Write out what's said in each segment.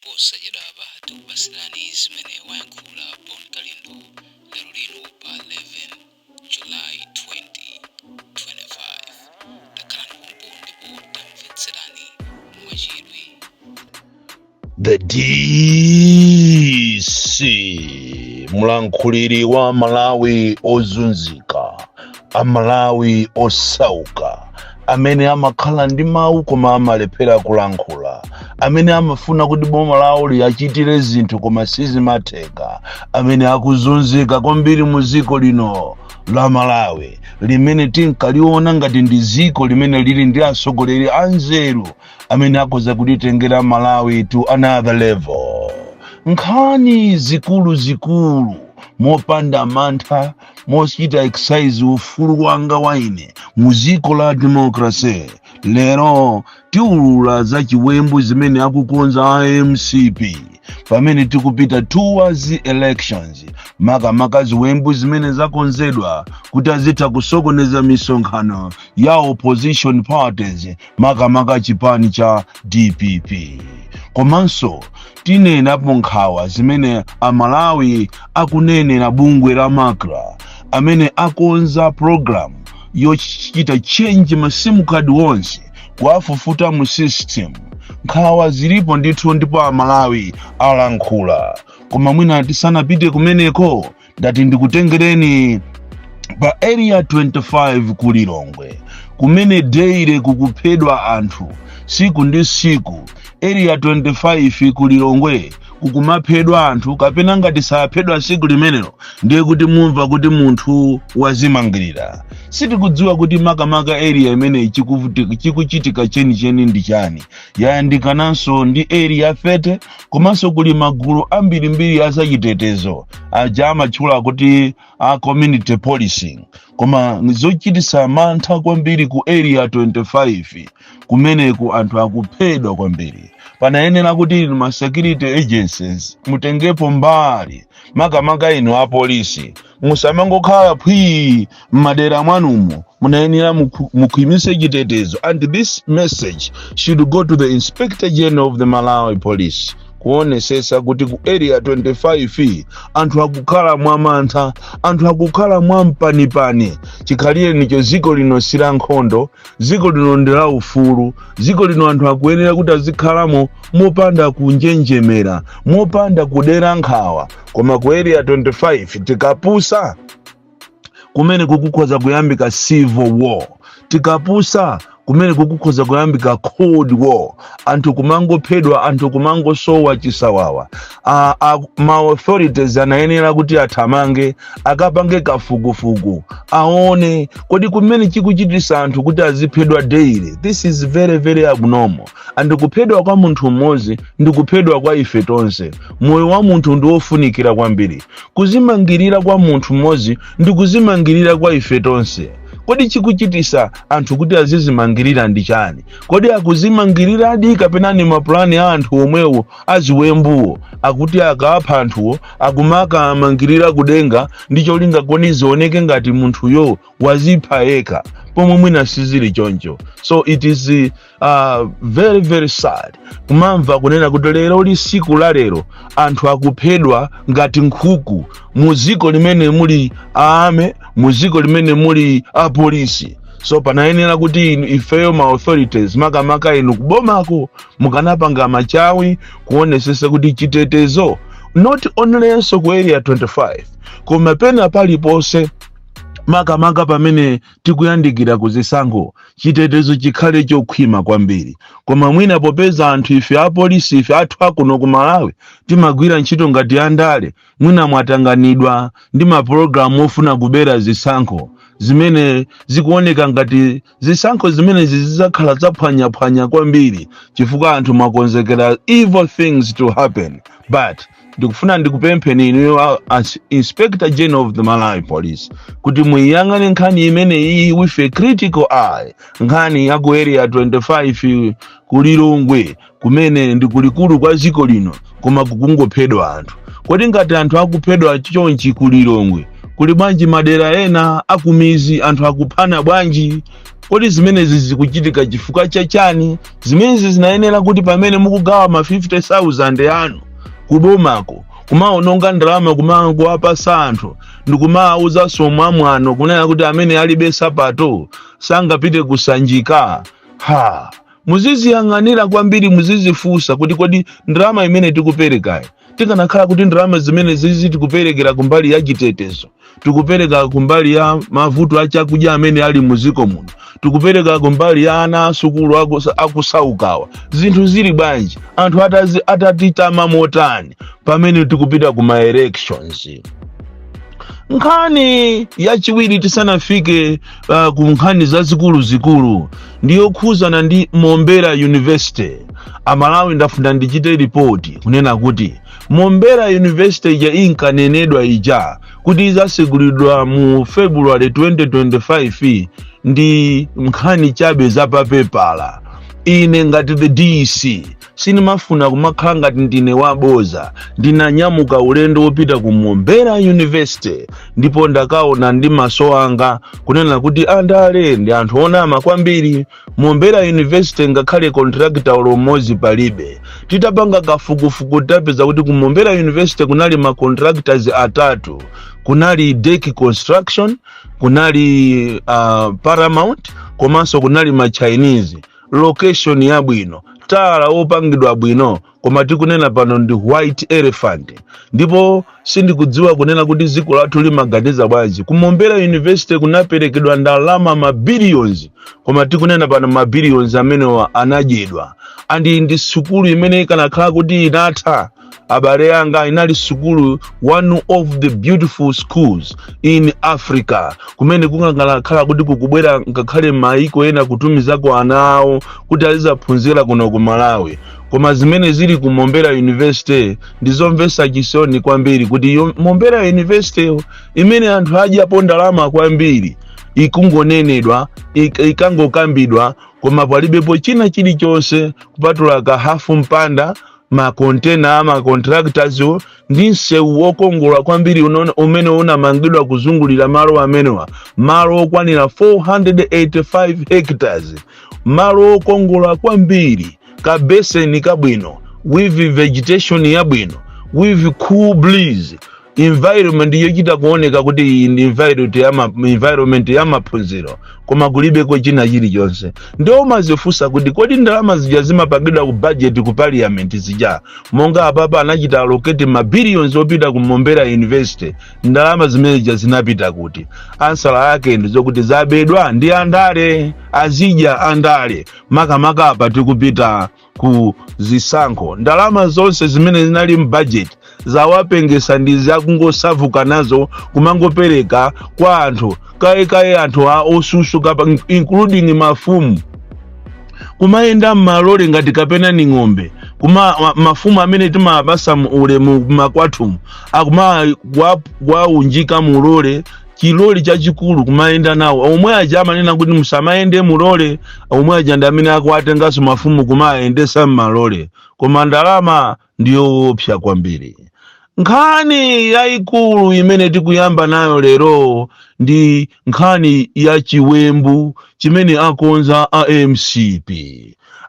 posa jedaba tukubasilani zimene wayankhula Bon Kalindo lero lino pa 11 July 2025. Takhalani pompo ndipo tamvetserani mwachidwi. The DC mlankhuliri wa Malawi ozunzika, Amalawi osauka, amene amakhala ndi mawu koma amalephera kulankhula, amene amafuna kuti boma lawo liyachitire zinthu koma sizimatheka, amene akuzunzika kwambiri mu dziko lino la Malawi limene tinkaliona ngati ndi dziko limene lili ndi atsogoleri anzeru amene akhoza kulitengera Malawi to another level. Nkhani zikulu mopanda mantha, mochita exercise ufulu wanga waine mu dziko la democracy. Lero tiulula za chiwembu zimene akukonza IMCP pamene tikupita towards elections. Makamaka ziwembu zimene zakonzedwa kuti azitha kusokoneza misonkhano ya opposition parties, makamaka chipani cha DPP. Komanso tinenapo nkhawa zimene Amalawi akunenera bungwe la Makra amene akonza program yochita change ma sim card onse kuwafufuta mu system. Nkhawa zilipo ndithu ndipo Amalawi alankhula. Koma mwina tisanapite kumeneko ndati ndikutengereni pa area 25 ku Lilongwe kumene daily kukuphedwa anthu siku ndi siku. Area 25 ku Lilongwe kukumaphedwa anthu kapena ngati saphedwa siku limenelo ndiye kuti mumva kuti munthu wazimangirira. Sitikudziwa kuti makamaka area imene chikuchitika chenicheni ndi chani. Yayandikananso ndi area fete komanso kuli magulu ambirimbiri azachitetezo aja amatchula kuti community policing. Koma zochititsa mantha kwambiri ku area 25 kumeneku anthu akuphedwa kwambiri. Panayenera kuti ma security agencies mutengepo mbali, makamaka inu a polisi musamangokhala phwi m'madera mwanumo, munayenera mukhimise chitetezo. And this message should go to the Inspector General of the Malawi Police kuonesesa kuti ku area 25 anthu akukhala mwamantha, anthu akukhala mwampanipani. Chikhalire nicho dziko lino sila nkhondo, dziko lino ndila ufulu, dziko lino anthu akuyenera kuti azikhalamo mopanda kunjenjemera, mopanda kudera nkhawa. Koma ku area 25 tikapusa kumene kukukhoza kuyambika civil war, tikapusa kumene kukukhoza kuyambika cold war, anthu kumangophedwa, anthu kumangosowa chisawawa. Ma authorities anayenera kuti athamange akapange kafukufuku aone kodi kumene chikuchitisa anthu kuti aziphedwa daily. This is very very abnormal. And kuphedwa kwa munthu mmodzi ndi kuphedwa kwa ife tonse. Moyo wa munthu ndi wofunikira kwambiri. Kuzimangirira kwa munthu mmodzi ndi kuzimangirira kwa ife tonse. Kodi chikuchitisa anthu kuti azizimangirira ndi chani? Kodi akuzimangirira adi kapena ni maplani a anthu omwewo aziwembuwo akuti akapha anthuwo akumaka amangirira kudenga ndi cholinga koni zioneke ngati munthuyo wazipha yekha, pomwe mwina sizili choncho. So it is very very sad kumamva kunena kuti lero li siku la lero anthu akuphedwa ngati nkhuku mu dziko limene muli aame, mu dziko limene muli apolisi. So panayenera kuti ifeyo ma authorities makamaka inu kubomako mukanapanga machawi kuonesesa kuti chitetezo not only so ku area 25 koma pena paliponse makamaka pamene tikuyandikira kuzisankho chitetezo chikhale chokhwima kwambiri. Koma mwina popeza anthu ife apolisi ife athu akuno ku Malawi timagwira ntchito ngati andale, mwina mwatanganidwa ndi maprogramu ofuna kubera zisankho zimene zikuoneka ngati zisankho zimene zizakhala zaphwanya kwambiri chifukwa anthu makonzekera evil things to happen. But ndikufuna ndikupempheni inu as Inspector General of the Malawi Police kuti muyang'ane nkhani imene iyi with a critical eye. Nkhani ya ku area 25 ku Lilongwe kumene ndikulikulu kwa dziko lino koma kukungophedwa anthu. Kodi ngati anthu akuphedwa chonchi ku Lilongwe, kuli bwanji madera ena akumizi anthu akuphana bwanji. Kodi zimenezi zikuchitika chifukwa chachani? Zimenezi zinayenera kuti pamene mukugawa ma 50,000 yanu kubomako kumaononga ndalama kumangowapasa anthu ndikumawuza somwamwano kunena kuti amene alibe sapato sangapite kusanjika. Muziziyang'anira kwambiri, muzizifunsa kuti kodi ndalama imene tikuperekayi tikanakhala kuti ndalama zimene zizi tikuperekera kumbali ya chitetezo, tikupereka kumbali ya mavuto achakudya amene ali muziko muno, tikupereka kumbali ya ana asukulu akusaukawa, zinthu zili bwanji, anthu atatitama motani pamene tikupita kuma elections. Nkhani yachiwiri tisanafike ku nkhani zazikulu ndiyo khuzana ndi Mombera University. Amalawi ndafuna ndichite ripoti kunena kuti Mombera University ya inkanenedwa ija kuti izasegulidwa mu February 2025 ndi nkhani chabe zapapepala. Ine ngati the DC sinimafuna kumakhala ngati ndine waboza, ndinanyamuka ulendo wopita ku Mombera University ndipo ndakaona ndi maso anga kunena kuti andale ndi anthu onama kwambiri. Mombera University ngakhale contractor olomozi palibe. Titapanga kafukufuku tapeza kuti ku Mombera University kunali ma contractors atatu. Kunali Deck Construction, kunali Paramount, komanso kunali ma Chinese. Location ya bwino, tala opangidwa bwino, koma tikunena pano ndi White Elephant. Ndipo sindikudziwa kunena kuti ziko lathu limaganiza bwanji. Ku Mombera University kunaperekedwa ndalama ma billions, koma tikunena pano ma billions amene anadyedwa. Andi ndi sukulu imene ikanakhala kuti inatha. Abale yanga inali sukulu, one of the beautiful schools in Africa, kumene kungakhala kuti kukubwera ngakhale maiko ena kutumizako ana awo kuti alizaphunzira kuno ku Malawi. Koma zimene zili ku Mombera University ndizomvesa chisoni kwambiri kuti Mombera University imene anthu adyapo ndalama kwambiri ikungonenedwa, ikangokambidwa, koma palibepo china chilichonse kupatula ka hafu mpanda, ma container, ma contractors ndi msewu wokongola kwambiri umene unamangidwa kuzungulira malo amenewa, malo okwanira 485 hectares, malo okongola kwambiri, ka basin kabwino, with vegetation yabwino, with cool breeze, environment yochita kuoneka kuti ndi environment ya maphunziro, koma kulibeko china chilichonse. Ndio mazifunsa kuti kodi ndalama zija zimapangidwa ku budget ku parliament zija, monga apapa anachita allocate ma billions opita ku Mombera University, ndalama zimene zija zinapita kuti? Ansala yake ndizokuti zabedwa ndi andale, azija andale, makamaka apa tikupita ku zisankho. Ndalama zonse zimene zinali mu budget zawapengesa ndi zakungosavuka nazo kumangopereka kwa anthu kaye anthu osusu including mafumu, kumayenda mmalole ngati kapena ni ng'ombe, kuma mafumu amene timabasa ulemu makwathumu akuma kwaunjika mulole, chiloli chachikulu kumayenda nawo. Omwe aja amanena kuti musamayende mulole, omwe aja ndi amene akwatengaso mafumu kumayendesa mmalole, koma ndalama ndiyo opsa kwambiri. Nkhani yayikulu imene tikuyamba nayo lero ndi nkhani ya chiwembu chimene akonza AMCP.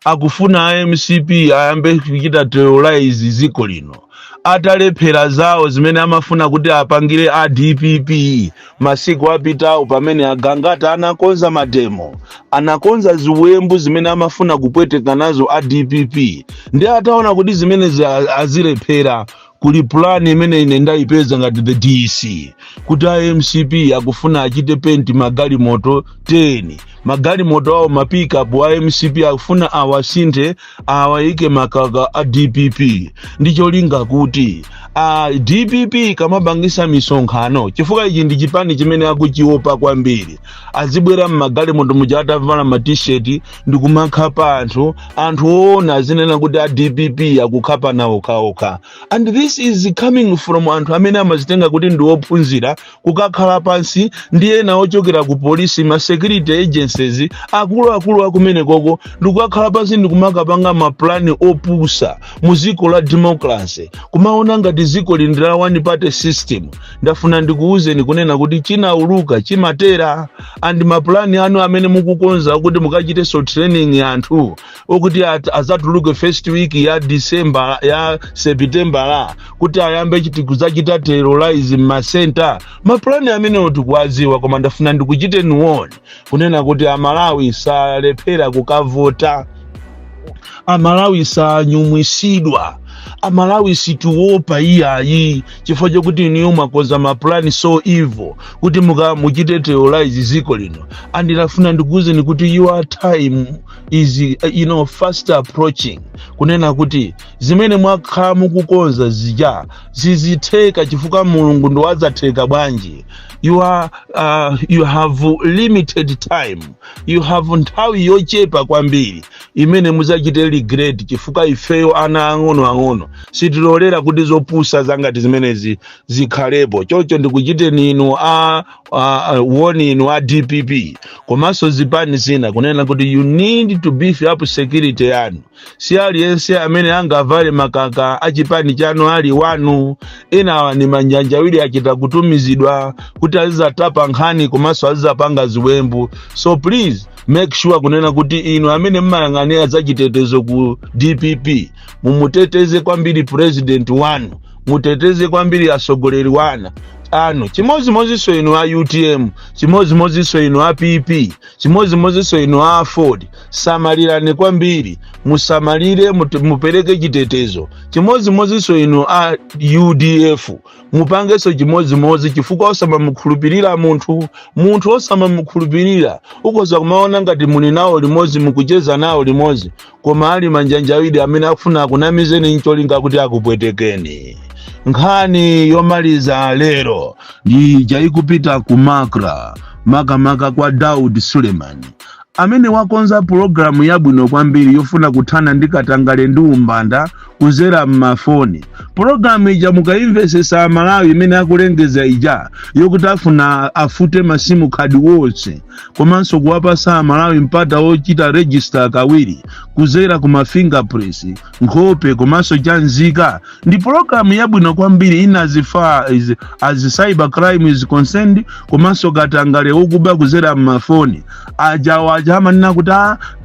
Akufuna AMCP ayambe kuchita terrorize ziko lino, atalephera zawo zimene amafuna kuti apangire a DPP masiku apitawo pamene agangata anakonza mademo, anakonza ziwembu zimene amafuna kupweteka nazo a DPP. Ndi ataona kuti zimene azilephera, kuli plan imene ine ndayipeza ngati the DC kuti AMCP akufuna achite penti magali moto 10, magali moto awo mapickup wa AMCP akufuna awasinthe awayike makaka a DPP. Ndicho linga kuti DPP kamabangisa misonkhano, chifukwa ichi ndi chipani chimene akuchiopa kwambiri, azibwera magali moto muja atavala ma t-shirt ndi kumakhapa anthu ona zinena kuti a DPP akukhapa nawo kaoka. And this is coming from anthu amene amazitenga kuti ndi ophunzira, kukakhala pansi ndi ena ochokera ku police, ma security agency services akulu akumene koko ndikukhala pansi ndikumakapanga maplani opusa mu ziko la democracy kumaona ngati ziko lindira one party system. Ndafuna ndikuuzeni kunena kuti chinauluka chimatera and maplani anu amene mukukonza kuti mukachite so training ya anthu okuti azatuluke first week ya December ya September la kuti ayambe kudzachita terrorize m'masenta. Maplani amene tikuwaziwa koma ndafuna ndikuchite nuoni kunena kuti Amalawi salephera kukavota, Amalawi sanyumwisidwa, Amalawi situopa iyayi chifukwa chokuti niyo mwakoza maplani so evil kuti muchite terrorize ziko lino. And ndafuna ndikuuzeni kuti your time is fast approaching kunena kuti zimene mwakhala mukukonza zija zizitheka chifukwa Mulungu ndo adzatheka bwanji. You have limited time, you have nthawi yochepa kwambiri imene muzachite regret chifukwa ifeyo ana ang'ono sitilolera kuti zopusa zangati zimenezi zikhalepo. Chocho ndikuchite ninu woni inu a DPP komanso zipani zina kunena kuti you need to beef up security yanu. Si aliyense amene angavale makaka achipani chanu ali wanu, ena ni manjanjawiri achita kutumizidwa kuti azizatapa nkhani komanso azizapanga ziwembu. So please make sure kunena kuti inu amene mmayang'anira za chitetezo ku DPP mumuteteze kwambiri president wanu, muteteze kwambiri asogoleri wana ano. Chimozimoziso inu a UTM, chimozimoziso inu a PP, chimozimoziso inu a Ford, samalirani kwambiri, musamalire mupereke chitetezo. Chimozimoziso inu a UDF, mupangeso chimozimozi chifukwa osama mukhulupirira munthu osama mukhulupirira ukoza kumaona ngati muli nawo limozi mukucheza nawo limozi koma ali manjanjawiri amene akufuna kunamizeni ncholinga kuti akupwetekeni. Nkhani yomaliza lero ndi jaikupita ku Makra kwa Daud Suleiman amene wakonza programu yabwino kwambiri yofuna kuthana ndi katangale ndi umbanda kuzera mmafoni. Programu ija mukaimvesesa Malawi imene akulengeza ija yokuti afuna afute masimu khadi wonse komanso kuwapasa Malawi mpata wochita register kawiri kuzera kuma fingerprints nkhope komanso chanzika. Ndi programu yabwino kwambiri inazifa as cyber crime is concerned komanso katangale wokuba kuzera mmafoni. Ajama nina kuti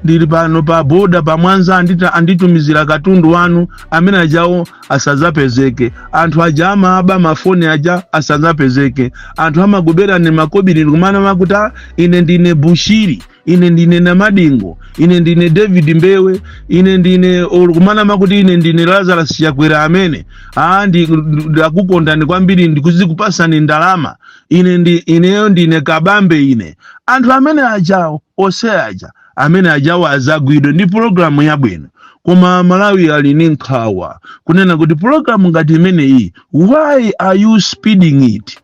ndili pano pa boda pa Mwanza anditumizira katundu wanu amene ajawo asazapezeke. Anthu ajama aba mafoni aja asazapezeke. Anthu amagobera ne makobiri kumana makuta ine ndine Bushiri, ine ndine Namadingo, ine ndine David Mbewe, ine ndine kumana makuti ine ndine Lazarus Chakwera amene ndakukonda ndi kwambiri ndikuzikupasani ndalama. Ineyo ndine Kabambe ine. Anthu amene ajawo ose aja amene ajawo azagwidwe ndi programu yabwino. Koma Malawi ali ndi nkhawa kunena kuti programu ngati imene iyi, why are you speeding it?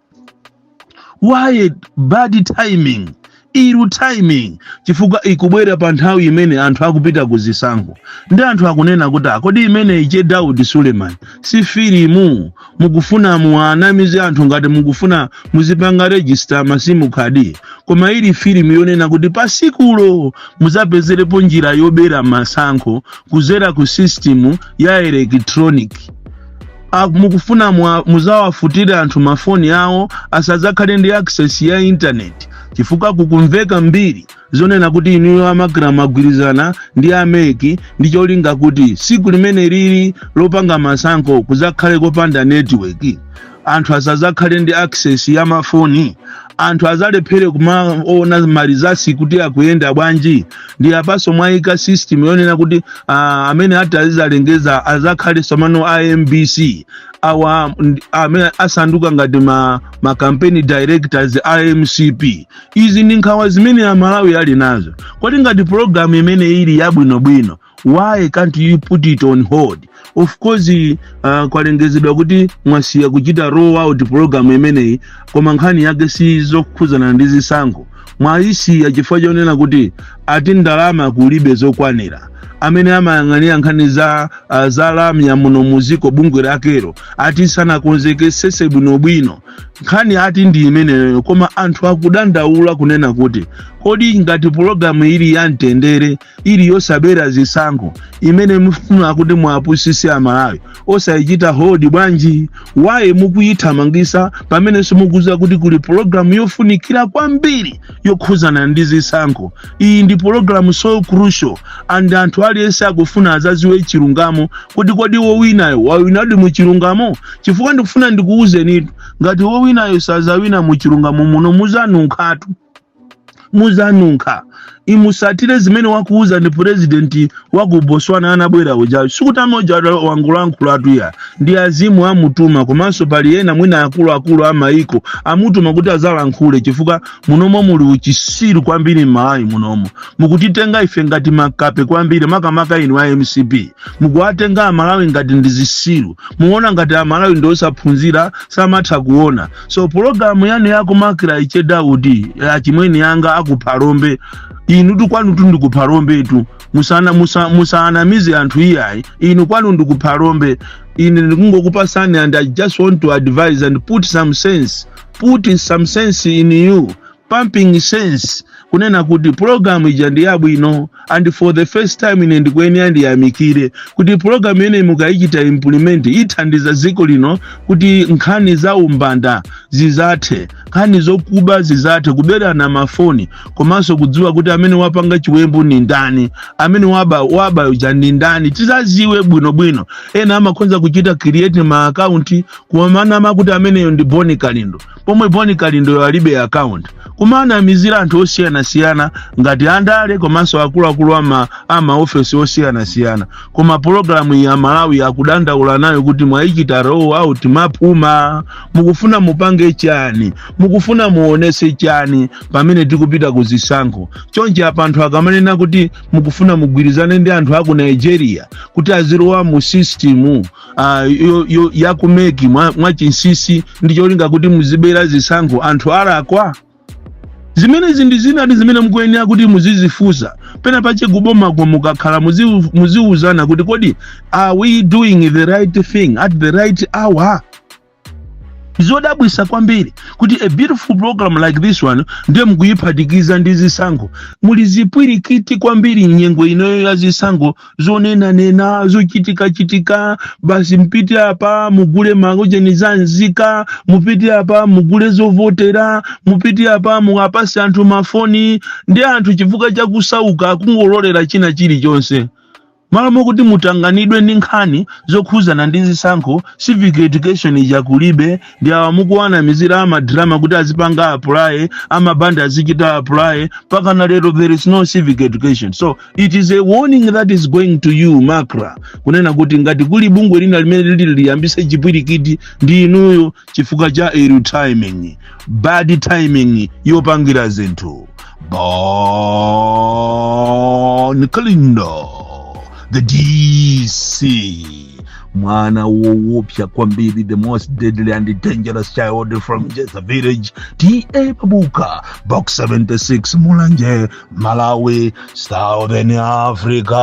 Why bad timing? Iru timing chifukwa ikubwera pa nthawi imene anthu akupita kuzisankho. Ndi anthu akunena kuti kodi imene iche Daud Suleiman si filimu mukufuna muanamize anthu ngati mukufuna muzipanga register masimu khadi, koma ili filimu yonena kuti pasikulo muzapezerepo njira yobera masankho kuzera ku system ya electronic. Mukufuna muzawafutira anthu mafoni yawo asazakhale ndi access ya internet chifukwa kukumveka mbiri zonena kuti inu amagira magwirizana ndi ameki ndi cholinga kuti siku limene lili lopanga masankho kuzakhale kopanda network. Anthu asazakhale ndi access ya mafoni, anthu azalephere kumaona malizasi kuti akuyenda bwanji. Ndi apaso mwaika system yonena kuti amene atazalengeza azakhale somano IMBC amene asanduka ngati ma campaign directors IMCP. Izi ndi nkhawa zimene ya Malawi ali nazo. Kodi ngati program imene ili yabwinobwino, why can't you put it on hold? Of course kwalengezedwa kuti mwasiya kuchita roll out program imeneyi koma nkhani yake si zokhuzana ndi zisankho. Mwaisiya chifukwa chonena kuti ati ndalama kulibe zokwanira. Amene amayang'anira nkhani za lamya muno muziko bungwe lakero ati sanakonzeke sese bwinobwino. Nkhani ati ndi imeneyo koma anthu akudandaula kunena kuti kodi ngati programu ili ya mtendere ili yosabera zisankho imene mufuna kuti muapusise amalawi osayichita hodi bwanji? Waye mukuyithamangisa pamene simukuza kuti kuli programu yofunikira kwambiri yokhuzana ndi zisankho? Iyi ndi programu so crucial and anthu aliyense akufuna azaziwe chilungamo kuti kodi wowinayo wawinadi mu chilungamo. Chifukwa ndikufuna ndikuwuzeni ngati wowinayo sazawina mu chilungamo muno muzanunkha imusatire zimene wakuuza ndi president wa ku Botswana anabwera uja sikutama uja wangulankhula ya ndi azimu amutuma komanso pali ena mwina akulu amaiko amutuma kuti azalankhule chifukwa munomo muli uchisiru kwambiri m'Malawi munomo mukutitenga ife ngati makape kwambiri makamaka inu wa MCP mukuwatenga Amalawi ngati ndizisiru muona ngati Amalawi ndi osaphunzira samatha kuona. So programu yanu yakumakira iche Daudi chimweni yanga akuphalombe inu kwanu ndikuphalombe tu musanamize anthu iyayi inu kwanu ndikuphalombe ine ndikungokupasani and I just want to advise and put some sense in you, pumping sense kunena kuti programu ija ndi yabwino and for the first time ine ndikweni ndiyamikire kuti programu ine mukayichita implement ithandiza dziko lino kuti nkhani za umbanda zizathe, nkhani zokuba zizathe, kuberana mafoni komanso kudziwa kuti amene wapanga chiwembu ni ndani, amene waba uja ni ndani, tizaziwe bwinobwino. Ena amakhonza kuchita create ma account kumana makuti amene ndi Boni Kalindo pomwe Boni Kalindo yalibe account kumana mizira anthu osiyana ngati andale komanso akulu ama office osiyana koma programu ya Malawi akudandaula nayo kuti mwayichita roll out mapuma mukufuna mupange chani, mukufuna muonese chani pamene tikupita kuzisankho. Chonje apa anthu akamanena kuti mukufuna mugwirizane ndi anthu aku Nigeria kuti azirowa mu system yakumeki mwachinsisi ndi cholinga kuti muzibera zisankho anthu alakwa. Zimene ndi zimene mkuyenera kuti muzizifusa pena pache kuboma kwa mukakhala muziuzana kuti kodi are we doing the right thing at the right hour. Zodabwisa kwambiri kuti a beautiful program like this one ndiye mukuyiphatikiza ndi zisankho mulizipwirikiti kwambiri nyengo inoyo ya zisankho zonena zochitika basi mpite apa mugule makocheni zanzika, mupite apa mugule zovotera, mupite apa muapase anthu mafoni ndi anthu chivuka chakusauka akungololera china chilichonse. Malamo kuti mutanganidwe ndi nkhani zokhuzana ndi zisankho, civic education ijakulibe ndi awamukuwana mizira amadrama kuti azipanga apply, amabanda azichita apply, paka na lero there is no civic education. So it is a warning that is going to you Makra kunena kuti ngati kuli bungwe lina limene liyambise chipwirikiti ndi inuyo chifuka cha eru timing, bad timing yopangira zinthu. Boni Kalindo the DC mwana woopya kwambiri, the most deadly and dangerous child from just a village, T.A. Pabuka, box 76 Mulanje, Malawi, Southern Africa.